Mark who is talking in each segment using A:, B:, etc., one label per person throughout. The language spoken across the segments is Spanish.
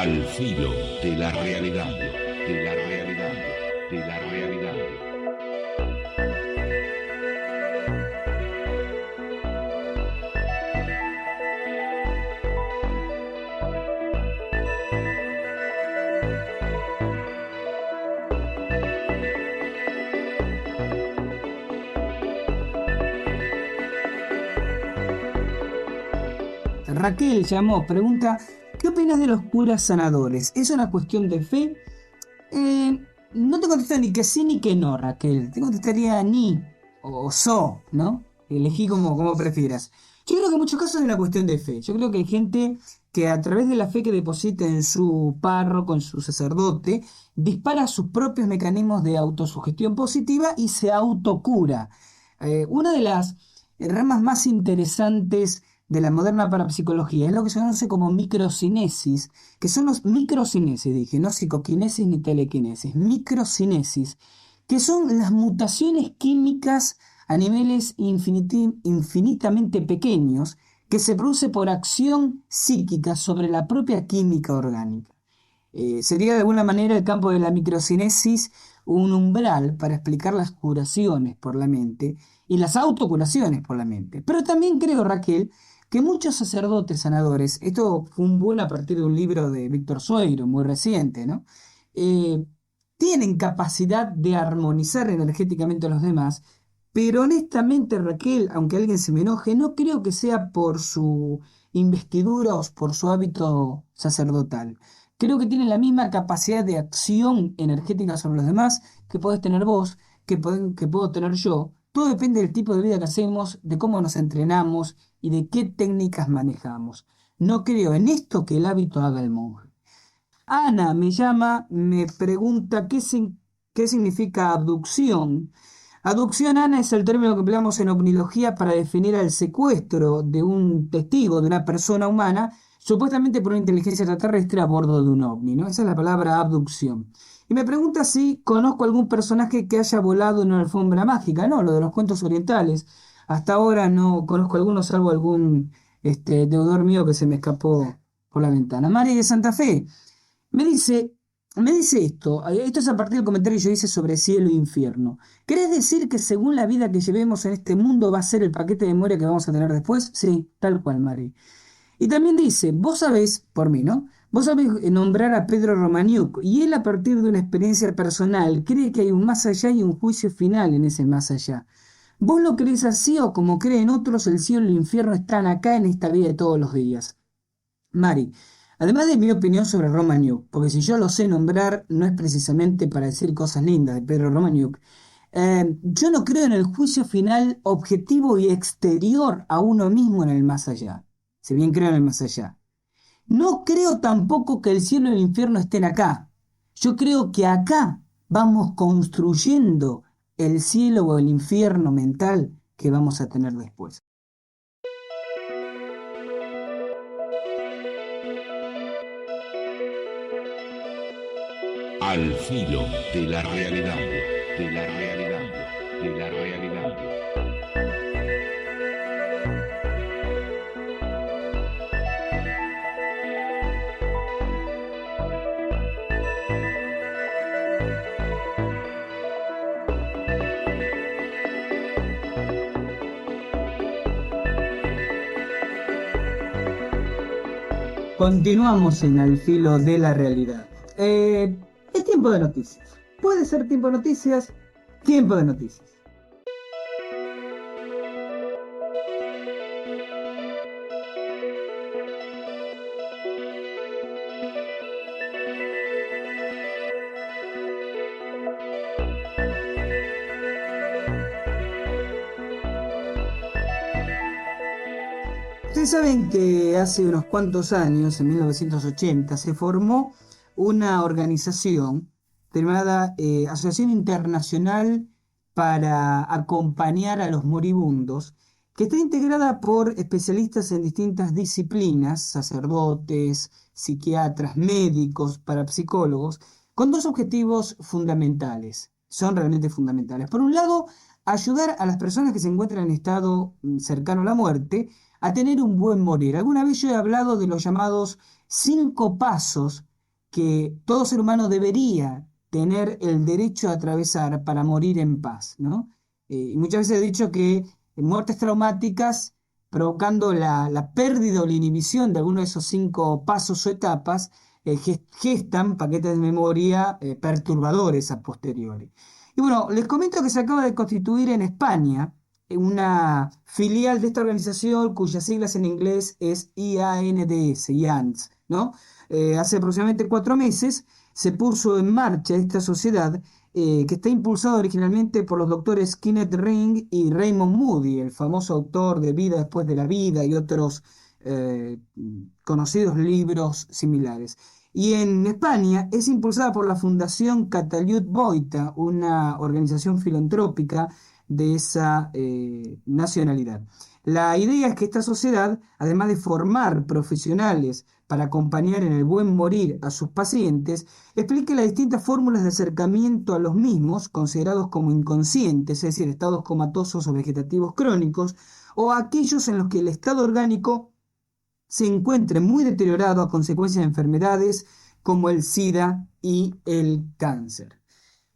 A: Al filo de la realidad, de la realidad, de la realidad.
B: Raquel llamó, pregunta, ¿qué opinas de los curas sanadores? ¿Es una cuestión de fe? No te contesto ni que sí ni que no, Raquel. Te contestaría ni o so, ¿no? Elegí como prefieras. Yo creo que en muchos casos es una cuestión de fe. Yo creo que hay gente que a través de la fe que deposita en su párroco, en su sacerdote, dispara sus propios mecanismos de autosugestión positiva y se autocura. Una de las ramas más interesantes de la moderna parapsicología es lo que se conoce como microcinesis, que son los microcinesis, dije, no psicoquinesis ni telequinesis, microcinesis, que son las mutaciones químicas a niveles infinitamente pequeños que se produce por acción psíquica sobre la propia química orgánica. Sería de alguna manera el campo de la microcinesis un umbral para explicar las curaciones por la mente y las autocuraciones por la mente. Pero también creo, Raquel, que muchos sacerdotes sanadores, esto fue un buen a partir de un libro de Víctor Sueiro, muy reciente, ¿no? Tienen capacidad de armonizar energéticamente a los demás, pero honestamente, Raquel, aunque alguien se me enoje, no creo que sea por su investidura o por su hábito sacerdotal. Creo que tienen la misma capacidad de acción energética sobre los demás que podés tener vos, que puedo tener yo. Todo depende del tipo de vida que hacemos, de cómo nos entrenamos y de qué técnicas manejamos. No creo en esto que el hábito haga el monje. Ana me llama, me pregunta qué significa abducción. Abducción, Ana, es el término que empleamos en ovnilogía para definir el secuestro de un testigo, de una persona humana, supuestamente por una inteligencia extraterrestre a bordo de un ovni, ¿no? Esa es la palabra abducción. Y me pregunta si conozco algún personaje que haya volado en una alfombra mágica. No, lo de los cuentos orientales. Hasta ahora no conozco alguno, salvo algún deudor mío que se me escapó por la ventana. Mari de Santa Fe me dice esto es a partir del comentario que yo hice sobre cielo e infierno. ¿Querés decir que según la vida que llevemos en este mundo va a ser el paquete de memoria que vamos a tener después? Sí, tal cual, Mari. Y también dice, vos sabés, por mí, ¿no? Vos sabés nombrar a Pedro Romaniuk, y él a partir de una experiencia personal cree que hay un más allá y un juicio final en ese más allá. ¿Vos lo creés así o como creen otros, el cielo y el infierno están acá en esta vida de todos los días? Mari, además de mi opinión sobre Romaniuk, porque si yo lo sé nombrar no es precisamente para decir cosas lindas de Pedro Romaniuk, yo no creo en el juicio final objetivo y exterior a uno mismo en el más allá, si bien creo en el más allá. No creo tampoco que el cielo y el infierno estén acá. Yo creo que acá vamos construyendo el cielo o el infierno mental que vamos a tener después.
A: Al filo de la realidad, de la realidad, de la realidad.
B: Continuamos en Al filo de la realidad. Es tiempo de noticias. Puede ser tiempo de noticias, tiempo de noticias. Ustedes saben que hace unos cuantos años, en 1980, se formó una organización llamada Asociación Internacional para Acompañar a los Moribundos, que está integrada por especialistas en distintas disciplinas, sacerdotes, psiquiatras, médicos, parapsicólogos, con dos objetivos fundamentales. Son realmente fundamentales. Por un lado, ayudar a las personas que se encuentran en estado cercano a la muerte a tener un buen morir. Alguna vez yo he hablado de los llamados 5 pasos que todo ser humano debería tener el derecho a atravesar para morir en paz, ¿no? Y muchas veces he dicho que muertes traumáticas provocando la pérdida o la inhibición de alguno de esos 5 pasos o etapas, gestan paquetes de memoria perturbadores a posteriori. Y bueno, les comento que se acaba de constituir en España una filial de esta organización cuyas siglas en inglés es IANDS, IANDS, ¿no? Hace aproximadamente 4 meses se puso en marcha esta sociedad que está impulsada originalmente por los doctores Kenneth Ring y Raymond Moody, el famoso autor de Vida después de la vida y otros conocidos libros similares. Y en España es impulsada por la Fundación Catalunya Boita, una organización filantrópica de esa nacionalidad. La idea es que esta sociedad, además de formar profesionales para acompañar en el buen morir a sus pacientes, explique las distintas fórmulas de acercamiento a los mismos, considerados como inconscientes, es decir, estados comatosos o vegetativos crónicos, o aquellos en los que el estado orgánico se encuentre muy deteriorado a consecuencia de enfermedades como el SIDA y el cáncer.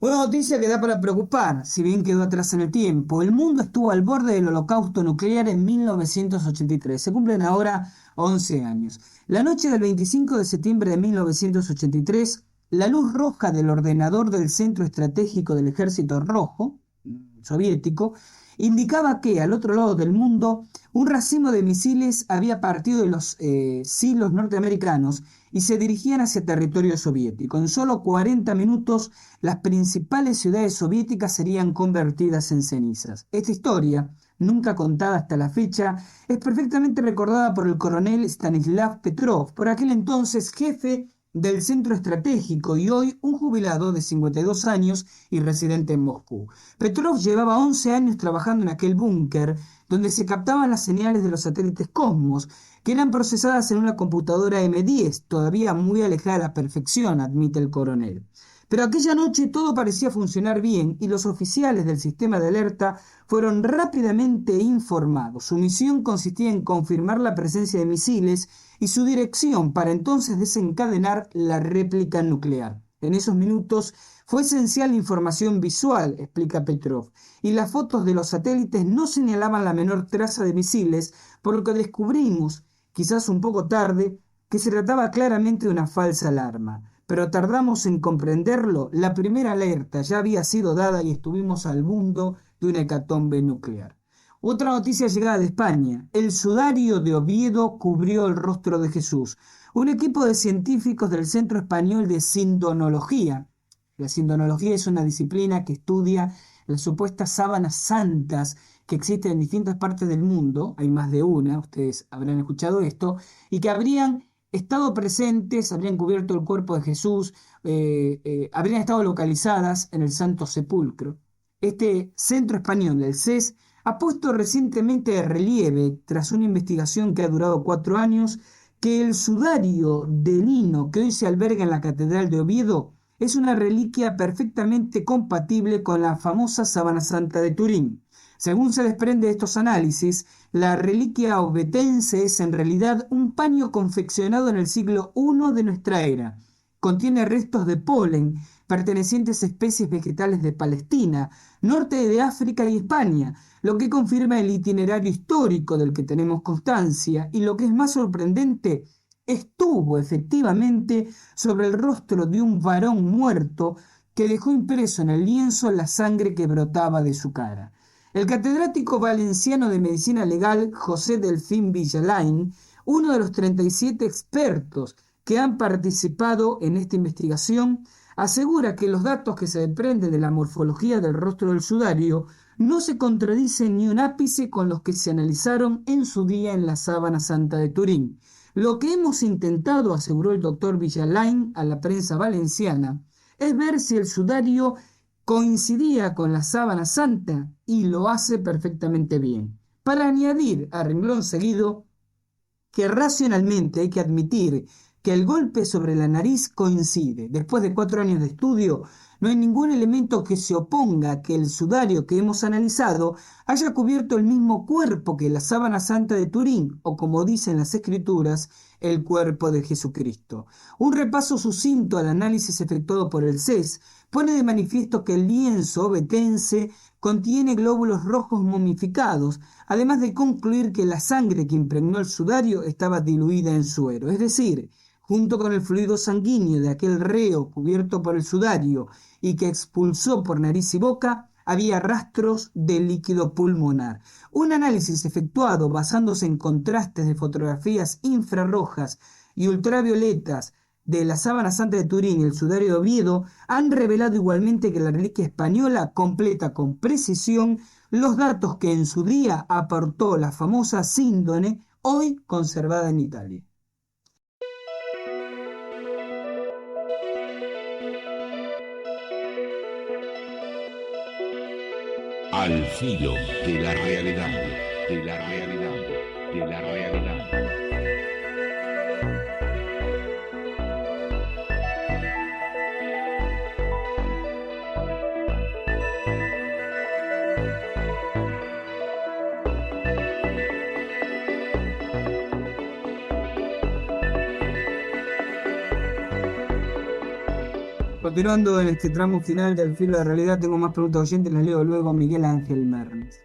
B: Una noticia que da para preocupar, si bien quedó atrás en el tiempo. El mundo estuvo al borde del holocausto nuclear en 1983. Se cumplen ahora 11 años. La noche del 25 de septiembre de 1983, la luz roja del ordenador del Centro Estratégico del Ejército Rojo, soviético, indicaba que al otro lado del mundo un racimo de misiles había partido de los silos norteamericanos y se dirigían hacia territorio soviético. En solo 40 minutos las principales ciudades soviéticas serían convertidas en cenizas. Esta historia, nunca contada hasta la fecha, es perfectamente recordada por el coronel Stanislav Petrov, por aquel entonces jefe del Centro Estratégico y hoy un jubilado de 52 años y residente en Moscú. Petrov llevaba 11 años trabajando en aquel búnker donde se captaban las señales de los satélites Cosmos, que eran procesadas en una computadora M10, todavía muy alejada de la perfección, admite el coronel. Pero aquella noche todo parecía funcionar bien y los oficiales del sistema de alerta fueron rápidamente informados. Su misión consistía en confirmar la presencia de misiles y su dirección para entonces desencadenar la réplica nuclear. En esos minutos fue esencial la información visual, explica Petrov, y las fotos de los satélites no señalaban la menor traza de misiles, por lo que descubrimos, quizás un poco tarde, que se trataba claramente de una falsa alarma. Pero tardamos en comprenderlo. La primera alerta ya había sido dada y estuvimos al mundo de una hecatombe nuclear. Otra noticia llegada de España. El sudario de Oviedo cubrió el rostro de Jesús. Un equipo de científicos del Centro Español de Sindonología. La sindonología es una disciplina que estudia las supuestas sábanas santas que existen en distintas partes del mundo. Hay más de una, ustedes habrán escuchado esto, y que habrían estado presentes, habrían cubierto el cuerpo de Jesús, habrían estado localizadas en el Santo Sepulcro. Este Centro Español del CES ha puesto recientemente de relieve, tras una investigación que ha durado 4 años, que el sudario de lino que hoy se alberga en la Catedral de Oviedo es una reliquia perfectamente compatible con la famosa sábana santa de Turín. Según se desprende de estos análisis, la reliquia ovetense es en realidad un paño confeccionado en el siglo I de nuestra era. Contiene restos de polen pertenecientes a especies vegetales de Palestina, norte de África y España, lo que confirma el itinerario histórico del que tenemos constancia y lo que es más sorprendente, estuvo efectivamente sobre el rostro de un varón muerto que dejó impreso en el lienzo la sangre que brotaba de su cara. El catedrático valenciano de Medicina Legal José Delfín Villalain, uno de los 37 expertos que han participado en esta investigación, asegura que los datos que se desprenden de la morfología del rostro del sudario no se contradicen ni un ápice con los que se analizaron en su día en la sábana santa de Turín. Lo que hemos intentado, aseguró el doctor Villalain a la prensa valenciana, es ver si el sudario coincidía con la sábana santa y lo hace perfectamente bien. Para añadir a renglón seguido que racionalmente hay que admitir que el golpe sobre la nariz coincide. Después de 4 años de estudio, No hay ningún elemento que se oponga a que el sudario que hemos analizado haya cubierto el mismo cuerpo que la sábana santa de Turín, o como dicen las escrituras, el cuerpo de Jesucristo. Un repaso sucinto al análisis efectuado por el CES pone de manifiesto que el lienzo vetense contiene glóbulos rojos momificados, además de concluir que la sangre que impregnó el sudario estaba diluida en suero, es decir, junto con el fluido sanguíneo de aquel reo cubierto por el sudario y que expulsó por nariz y boca, había rastros de líquido pulmonar. Un análisis efectuado basándose en contrastes de fotografías infrarrojas y ultravioletas de la sábana santa de Turín y el sudario de Oviedo han revelado igualmente que la reliquia española completa con precisión los datos que en su día aportó la famosa síndone, hoy conservada en Italia.
A: Al filo de la realidad, de la realidad, de la realidad.
B: Continuando en este tramo final del filo de la realidad, tengo más preguntas oyentes, las leo luego a Miguel Ángel Mernes.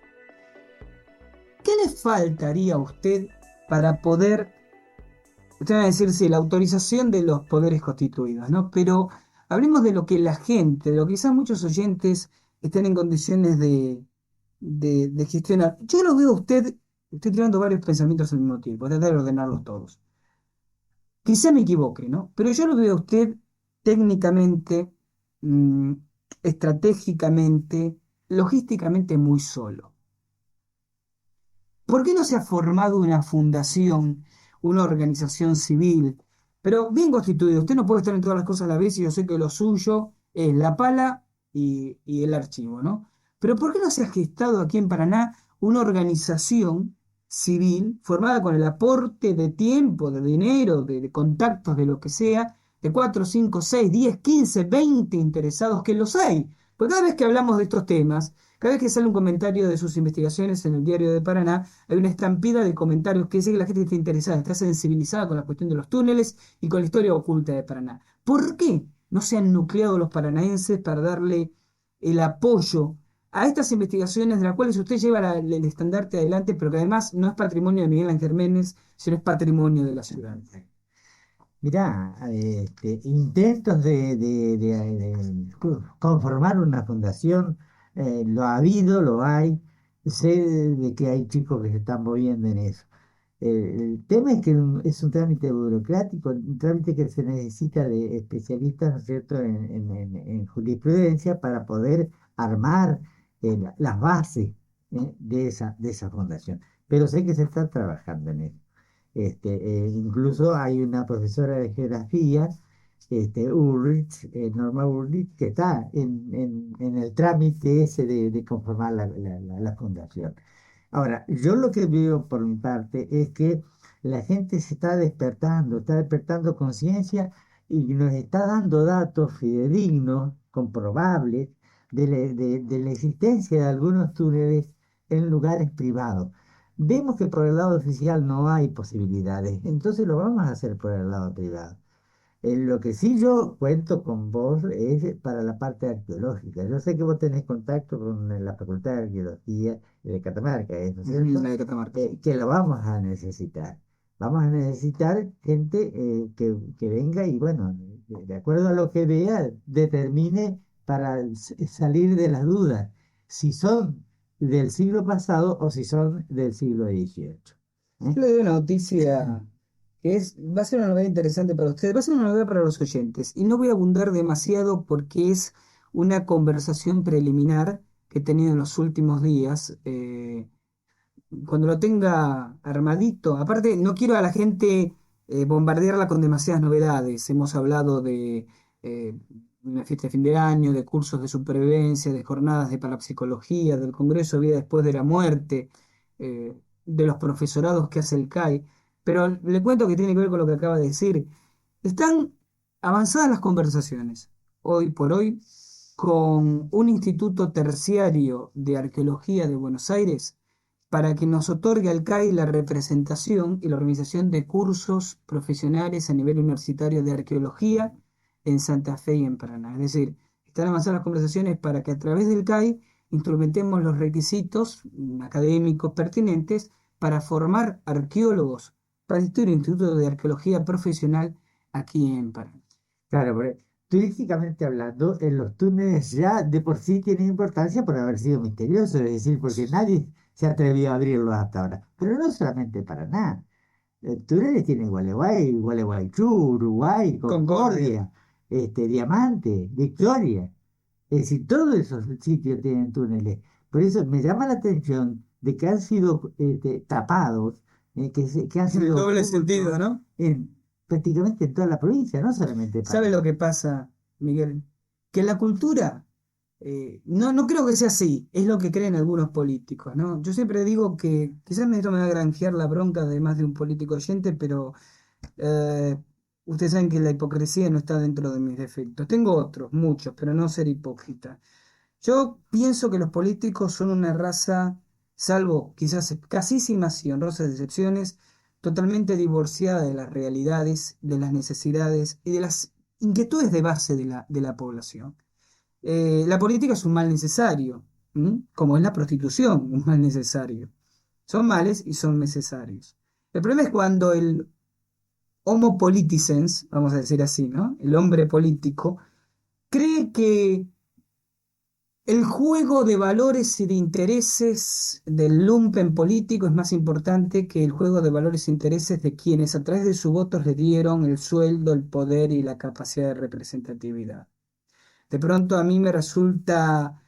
B: ¿Qué le faltaría a usted para poder, usted va a decir, sí, la autorización de los poderes constituidos, ¿no? Pero hablemos de lo que la gente, de lo que quizás muchos oyentes estén en condiciones de gestionar. Yo lo veo a usted, estoy tirando varios pensamientos al mismo tiempo, tratar de ordenarlos todos. Quizá me equivoque, ¿no? Pero yo lo veo a usted técnicamente, mm, estratégicamente, logísticamente muy solo. ¿Por qué no se ha formado una fundación, una organización civil, pero bien constituida? Usted no puede estar en todas las cosas a la vez y yo sé que lo suyo es la pala y el archivo, ¿no? Pero ¿por qué no se ha gestado aquí en Paraná una organización civil formada con el aporte de tiempo, de dinero, de contactos, de lo que sea, de 4, 5, 6, 10, 15, 20 interesados que los hay? Porque cada vez que hablamos de estos temas, cada vez que sale un comentario de sus investigaciones en el Diario de Paraná, hay una estampida de comentarios que dice que la gente está interesada, está sensibilizada con la cuestión de los túneles y con la historia oculta de Paraná. ¿Por qué no se han nucleado los paranaenses para darle el apoyo a estas investigaciones de las cuales usted lleva el estandarte adelante, pero que además no es patrimonio de Miguel Ángel Méndez, sino es patrimonio de la ciudad?
C: Mirá, intentos de conformar una fundación, lo ha habido, lo hay, sé de que hay chicos que se están moviendo en eso. El tema es que es un trámite burocrático, un trámite que se necesita de especialistas, ¿no es cierto?, en jurisprudencia para poder armar las bases, de esa fundación. Pero sé que se está trabajando en eso. Incluso hay una profesora de geografía, Ulrich, Norma Ulrich, que está en el trámite ese de conformar la fundación. Ahora, yo lo que veo por mi parte es que la gente se está despertando conciencia y nos está dando datos fidedignos, comprobables, de la existencia de algunos túneles en lugares privados. Vemos que por el lado oficial no hay posibilidades, entonces lo vamos a hacer por el lado privado. Lo que sí yo cuento con vos es para la parte arqueológica. Yo sé que vos tenés contacto con la Facultad de Arqueología de Catamarca, ¿no es cierto?
B: La de Catamarca.
C: Que lo vamos a necesitar. Vamos a necesitar gente que venga y, bueno, de acuerdo a lo que vea, determine para salir de las dudas si son del siglo pasado o si son del siglo XVIII.
B: Yo le doy una noticia que va a ser una novedad interesante para ustedes, va a ser una novedad para los oyentes, y no voy a abundar demasiado porque es una conversación preliminar que he tenido en los últimos días. Cuando lo tenga armadito, aparte no quiero a la gente bombardearla con demasiadas novedades. Hemos hablado de una fiesta de fin de año, de cursos de supervivencia, de jornadas de parapsicología, del Congreso Vida Después de la Muerte, de los profesorados que hace el CAI. Pero le cuento que tiene que ver con lo que acaba de decir. Están avanzadas las conversaciones. Hoy por hoy con un instituto terciario de arqueología de Buenos Aires para que nos otorgue al CAI la representación y la organización de cursos profesionales a nivel universitario de arqueología en Santa Fe y en Paraná. Es decir, están avanzadas las conversaciones para que a través del CAI instrumentemos los requisitos académicos pertinentes para formar arqueólogos para el Instituto de Arqueología Profesional aquí en Paraná.
C: Claro, porque turísticamente hablando, en los túneles ya de por sí tienen importancia por haber sido misteriosos, es decir, porque nadie se atrevió a abrirlos hasta ahora. Pero no solamente Paraná. Túneles tiene Gualeguay, Gualeguaychú, Uruguay,
B: Concordia.
C: Concordia, Diamante, Victoria. Es decir, todos esos sitios tienen túneles. Por eso me llama la atención de que han sido tapados, que han
B: En el
C: sido
B: doble
C: ocultos
B: sentido, ¿no?
C: prácticamente en toda la provincia, no solamente en
B: ¿Sabe
C: Paraná.
B: lo que pasa, Miguel? Que la cultura, no creo que sea así, es lo que creen algunos políticos, ¿no? Yo siempre digo que quizás esto me va a granjear la bronca de más de un político oyente, pero eh, ustedes saben que la hipocresía no está dentro de mis defectos. Tengo otros, muchos, pero no ser hipócrita. Yo pienso que los políticos son una raza, salvo quizás escasísimas y honrosas excepciones, totalmente divorciada de las realidades, de las necesidades y de las inquietudes de base de la población. La política es un mal necesario, ¿m? Como es la prostitución, un mal necesario. Son males y son necesarios. El problema es cuando el homo politicens, vamos a decir así, ¿no? El hombre político, cree que el juego de valores y de intereses del lumpen político es más importante que el juego de valores e intereses de quienes a través de sus votos le dieron el sueldo, el poder y la capacidad de representatividad. De pronto a mí me resulta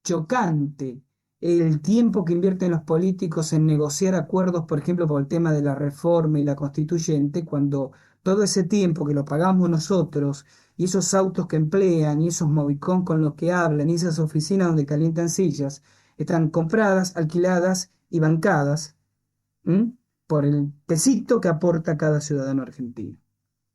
B: chocante el tiempo que invierten los políticos en negociar acuerdos, por ejemplo, por el tema de la reforma y la constituyente, cuando todo ese tiempo que lo pagamos nosotros, y esos autos que emplean, y esos movicón con los que hablan, y esas oficinas donde calientan sillas, están compradas, alquiladas y bancadas, ¿m? Por el pesito que aporta cada ciudadano argentino.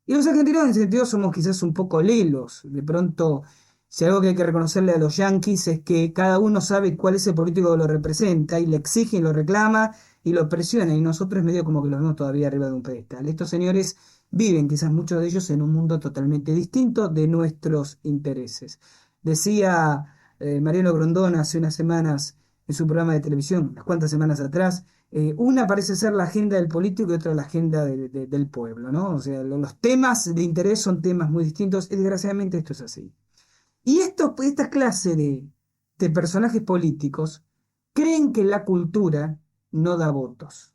B: Y los argentinos en ese sentido somos quizás un poco lelos. De pronto, si algo que hay que reconocerle a los yanquis es que cada uno sabe cuál es el político que lo representa y le exige y lo reclama y lo presiona. Y nosotros medio como que los vemos todavía arriba de un pedestal. Estos señores viven, quizás muchos de ellos, en un mundo totalmente distinto de nuestros intereses. Decía Mariano Grondona hace unas semanas en su programa de televisión, unas cuantas semanas atrás, una parece ser la agenda del político y otra la agenda del pueblo, ¿no? O sea, los temas de interés son temas muy distintos y desgraciadamente esto es así. Y esta clase de personajes políticos creen que la cultura no da votos.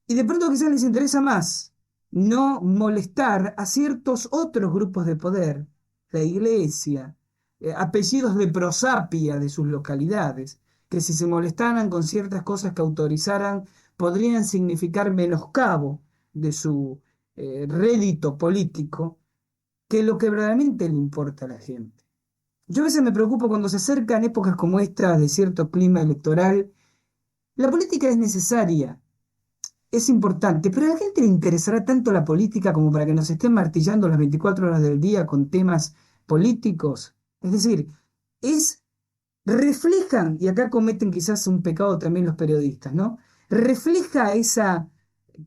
B: Y de pronto quizás les interesa más no molestar a ciertos otros grupos de poder, la iglesia, apellidos de prosapia de sus localidades, que si se molestaran con ciertas cosas que autorizaran, podrían significar menoscabo de su rédito político, que lo que verdaderamente le importa a la gente. Yo a veces me preocupo cuando se acercan épocas como estas de cierto clima electoral. La política es necesaria, es importante, pero a la gente le interesará tanto la política como para que nos estén martillando las 24 horas del día con temas políticos. Es decir, reflejan, y acá cometen quizás un pecado también los periodistas, ¿no? Refleja esa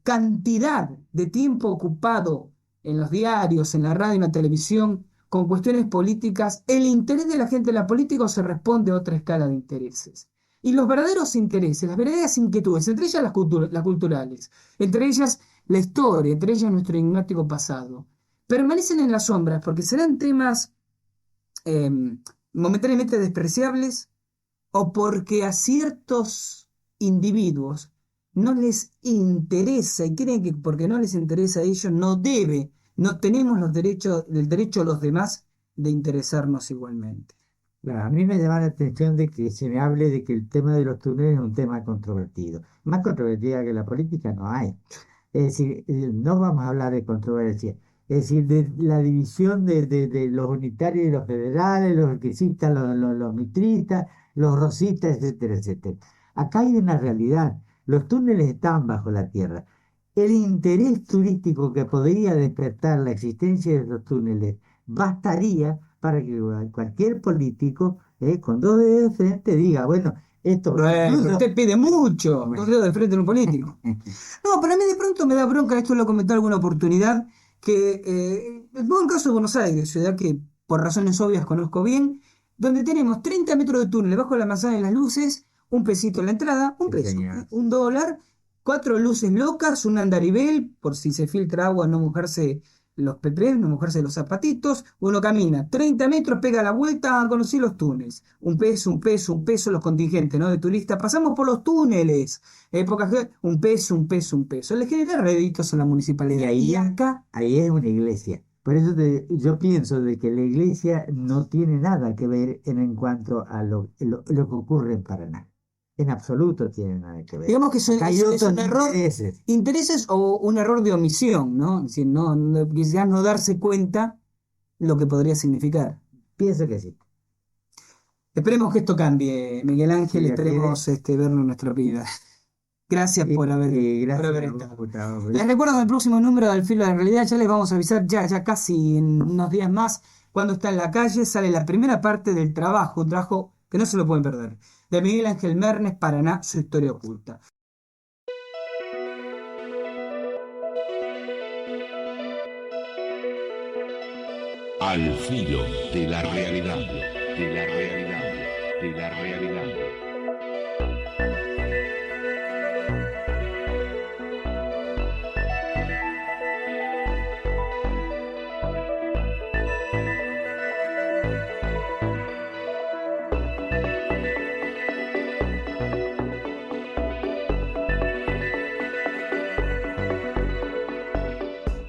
B: cantidad de tiempo ocupado en los diarios, en la radio, en la televisión, con cuestiones políticas. ¿El interés de la gente en la política o se responde a otra escala de intereses? Y los verdaderos intereses, las verdaderas inquietudes, entre ellas las culturales, entre ellas la historia, entre ellas nuestro enigmático pasado, permanecen en las sombras porque serán temas eh, momentáneamente despreciables o porque a ciertos individuos no les interesa y creen que porque no les interesa a ellos no tenemos el derecho a los demás de interesarnos igualmente.
C: Claro, a mí me llama la atención de que se me hable de que el tema de los túneles es un tema controvertido. Más controvertida que la política no hay. Es decir, no vamos a hablar de controversia. Es decir, de la división de los unitarios y los federales, los urquicistas, los mitristas, los rosistas, etcétera, etcétera. Acá hay una realidad. Los túneles están bajo la tierra. El interés turístico que podría despertar la existencia de los túneles bastaría para que cualquier político con dos dedos de frente diga, bueno, esto
B: Bueno,
C: incluso-
B: usted pide mucho,
C: Bueno.
B: dos dedos de frente en un político. No, para mí de pronto me da bronca, esto lo comenté alguna oportunidad, que pongo el caso de Buenos Aires, ciudad que por razones obvias conozco bien, donde tenemos 30 metros de túnel bajo la manzana de las luces, un pesito en la entrada, un
C: Sí,
B: peso,
C: señor.
B: un dólar, 4 luces locas, un andarivel, por si se filtra agua no mojarse los pepes, no mojarse los zapatitos, uno camina 30 metros, pega la vuelta a conocer los túneles, un peso, un peso, un peso, los contingentes, ¿no? De turistas, pasamos por los túneles. Un peso, un peso, un peso. Le genera réditos a la
C: Y
B: municipalidad. Y acá,
C: ahí es una iglesia. Por eso yo pienso de que la iglesia no tiene nada que ver en cuanto a lo que ocurre en Paraná. En absoluto tiene nada que ver.
B: digamos que
C: Acá hay
B: es
C: otros
B: un error,
C: intereses.
B: intereses o un error de omisión, ¿no? Es decir, quizás no darse cuenta lo que podría significar.
C: Pienso que sí.
B: Esperemos que esto cambie, Miguel
C: Si
B: Ángel,
C: Dios quiere.
B: esperemos verlo en nuestra vida. Gracias por haber
C: Gracias a vos,
B: estado.
C: Gustavo.
B: Les recuerdo que el próximo número de Al Filo de la Realidad ya les vamos a avisar, ya casi en unos días más, cuando está en la calle, sale la primera parte del trabajo, un trabajo que no se lo pueden perder, de Miguel Ángel Mernes, Paraná, su historia oculta.
A: Al filo de la realidad, de la realidad, de la realidad.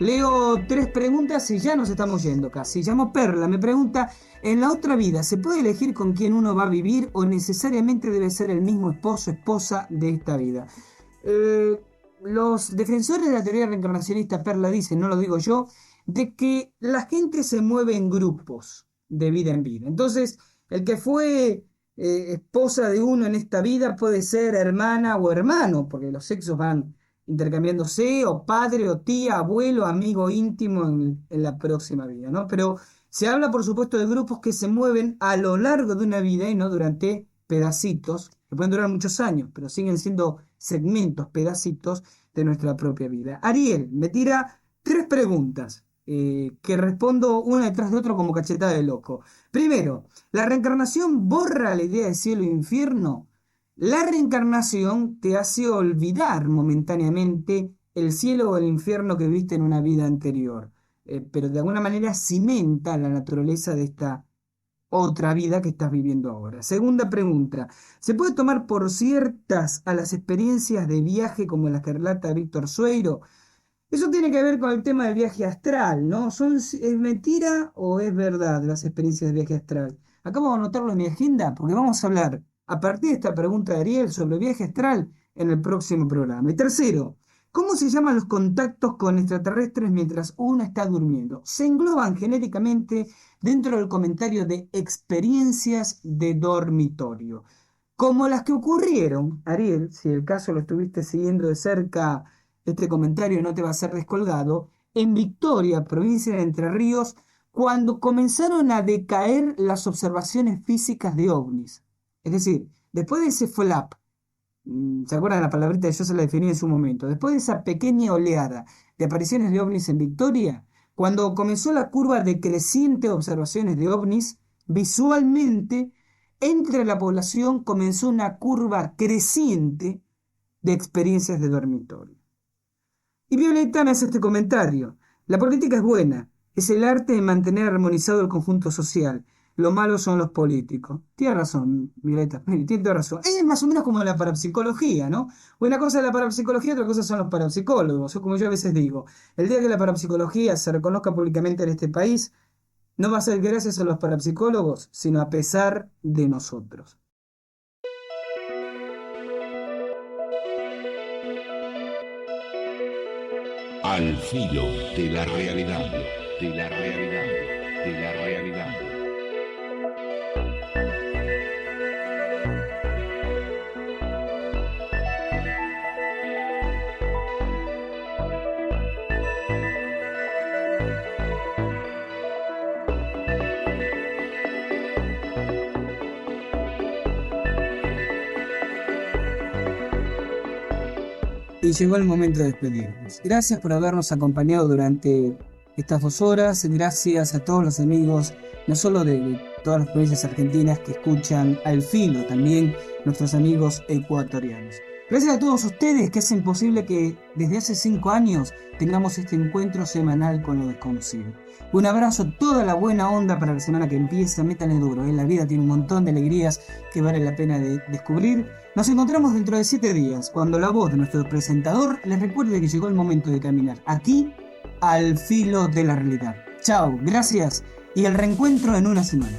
B: Leo 3 preguntas y ya nos estamos yendo casi. Llamo Perla, me pregunta, ¿en la otra vida se puede elegir con quién uno va a vivir o necesariamente debe ser el mismo esposo o esposa de esta vida? Los defensores de la teoría reencarnacionista, Perla, dicen, no lo digo yo, de que la gente se mueve en grupos de vida en vida. Entonces, el que fue esposa de uno en esta vida puede ser hermana o hermano, porque los sexos van intercambiándose, o padre, o tía, abuelo, amigo íntimo en la próxima vida, ¿no? Pero se habla, por supuesto, de grupos que se mueven a lo largo de una vida y no durante pedacitos, que pueden durar muchos años, pero siguen siendo segmentos, pedacitos de nuestra propia vida. Ariel me tira 3 preguntas que respondo una detrás de otra como cachetada de loco. Primero, ¿la reencarnación borra la idea de cielo e infierno? La reencarnación te hace olvidar momentáneamente el cielo o el infierno que viste en una vida anterior, pero de alguna manera cimenta la naturaleza de esta otra vida que estás viviendo ahora. Segunda pregunta, ¿se puede tomar por ciertas a las experiencias de viaje como las que relata Víctor Sueiro? Eso tiene que ver con el tema del viaje astral, ¿no? ¿Es mentira o es verdad las experiencias de viaje astral? Acabo de anotarlo en mi agenda porque vamos a hablar a partir de esta pregunta de Ariel sobre viaje astral en el próximo programa. Y tercero, ¿cómo se llaman los contactos con extraterrestres mientras uno está durmiendo? Se engloban genéricamente dentro del comentario de experiencias de dormitorio, como las que ocurrieron, Ariel, si el caso lo estuviste siguiendo de cerca, este comentario no te va a ser descolgado, en Victoria, provincia de Entre Ríos, cuando comenzaron a decaer las observaciones físicas de ovnis. Es decir, después de ese flap, ¿se acuerdan la palabrita? Yo se la definí en su momento. Después de esa pequeña oleada de apariciones de ovnis en Victoria, cuando comenzó la curva decreciente de observaciones de ovnis, visualmente, entre la población comenzó una curva creciente de experiencias de dormitorio. Y Violeta me hace este comentario. La política es buena, es el arte de mantener armonizado el conjunto social. Lo malo son los políticos. Tiene razón, Violeta, tiene toda razón. Es más o menos como la parapsicología, ¿no? Una cosa es la parapsicología, otra cosa son los parapsicólogos. O como yo a veces digo, el día que la parapsicología se reconozca públicamente en este país, no va a ser gracias a los parapsicólogos, sino a pesar de nosotros.
A: Al filo de la realidad, de la realidad, de la realidad.
B: Y llegó el momento de despedirnos. Gracias por habernos acompañado durante estas 2 horas. Gracias a todos los amigos, no solo de todas las provincias argentinas que escuchan Al Filo, también nuestros amigos ecuatorianos. Gracias a todos ustedes que hacen posible que desde hace 5 años tengamos este encuentro semanal con lo desconocido. Un abrazo, toda la buena onda para la semana que empieza. Métanle duro, la vida tiene un montón de alegrías que vale la pena de descubrir. Nos encontramos dentro de 7 días, cuando la voz de nuestro presentador les recuerde que llegó el momento de caminar aquí al filo de la realidad. Chao, gracias y el reencuentro en una semana.